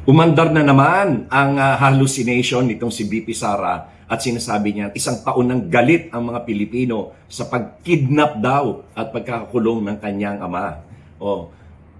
Umandar na naman ang hallucination nitong si VP Sara at sinasabi niya isang taon ng galit ang mga Pilipino sa pagkidnap daw at pagkakakulong ng kanyang ama. Oh,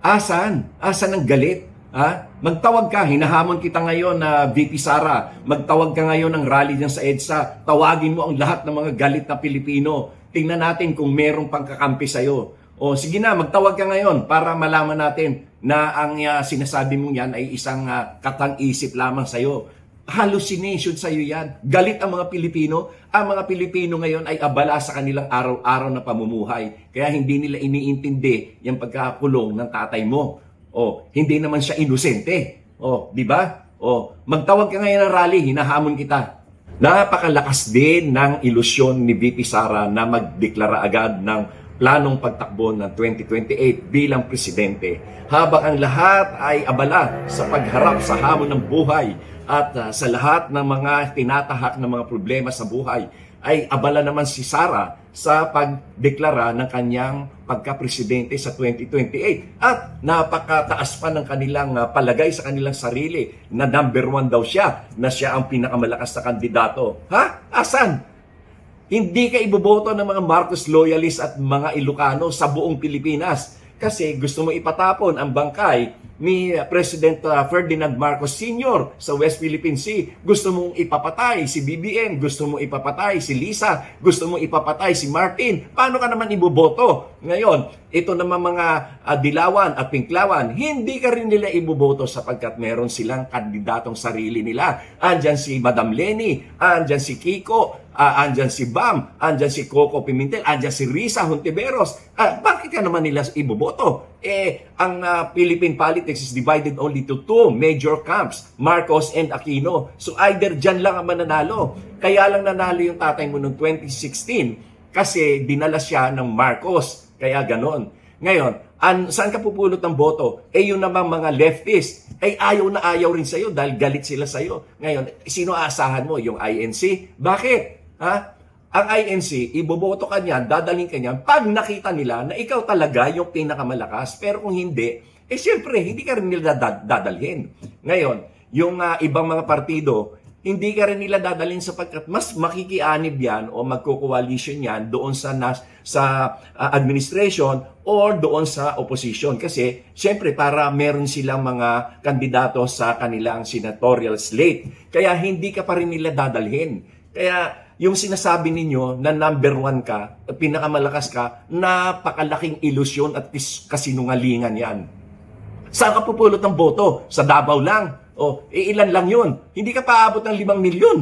asan? Asan ang galit? Ha? Magtawag ka, hinahamon kita ngayon na VP Sara. Magtawag ka ngayon ng rally niyan sa EDSA. Tawagin mo ang lahat ng mga galit na Pilipino. Tingnan natin kung merong pangkakampi sa'yo. O sige na, magtawag ka ngayon para malaman natin na ang sinasabi mong yan ay isang katang-isip lamang sa'yo. Hallucination sa'yo yan. Galit ang mga Pilipino. Ang mga Pilipino ngayon ay abala sa kanilang araw-araw na pamumuhay. Kaya hindi nila iniintindi yung pagkakulong ng tatay mo. O, hindi naman siya inosente. O, di ba? O, magtawag ka ngayon ng rally, hinahamon kita. Napakalakas din ng ilusyon ni VP Sara na magdeklara agad ng planong pagtakbo ng 2028 bilang presidente habang ang lahat ay abala sa pagharap sa hamon ng buhay at sa lahat ng mga tinatahak ng mga problema sa buhay ay abala naman si Sara sa pagdeklara ng kanyang pagka-presidente sa 2028 at napakataas pa ng kanilang palagay sa kanilang sarili na number 1 daw siya, na siya ang pinakamalakas na kandidato. Ha? Asan? Hindi ka iboboto ng mga Marcos loyalists at mga Ilocano sa buong Pilipinas kasi gusto mo ipatapon ang bangkay ni President Ferdinand Marcos Sr. sa West Philippine Sea. Gusto mong ipapatay si BBM, gusto mong ipapatay si Lisa, gusto mong ipapatay si Martin. Paano ka naman iboboto? Ngayon, ito naman mga Dilawan at Pinklawan, hindi ka rin nila iboboto sapagkat meron silang kandidatong sarili nila. Andyan si Madam Lenny, andyan si Kiko, andyan si Bam, andyan si Coco Pimentel, andyan si Risa Hontiveros. Bakit ka naman nila iboboto? Ang Philippine politics is divided only to two major camps, Marcos and Aquino. So either dyan lang ang mananalo. Kaya lang nanalo yung tatay mo noong 2016 kasi dinala siya ng Marcos. Kaya ganon. Ngayon, saan ka pupulot ng boto? Yung namang mga leftist, ayaw na ayaw rin sa'yo dahil galit sila sa'yo. Ngayon, sino aasahan mo? Yung INC? Bakit? Ha? Ang INC, iboboto ka niyan, dadaling ka niyan, pag nakita nila na ikaw talaga yung pinakamalakas. Pero kung hindi, siyempre, hindi ka rin nila dadalhin. Ngayon, yung ibang mga partido, hindi ka rin nila dadalhin sapagkat mas makikianib yan o magko-coalition yan doon sa administration or doon sa opposition. Kasi, siyempre, para meron silang mga kandidato sa kanilang senatorial slate. Kaya, hindi ka pa rin nila dadalhin. Kaya, yung sinasabi ninyo na number 1 ka, pinakamalakas ka, napakalaking ilusyon at kasinungalingan yan. Saan ka pupulot ng boto? Sa Davao lang. Ilan lang yun? Hindi ka paabot ng 5 milyon.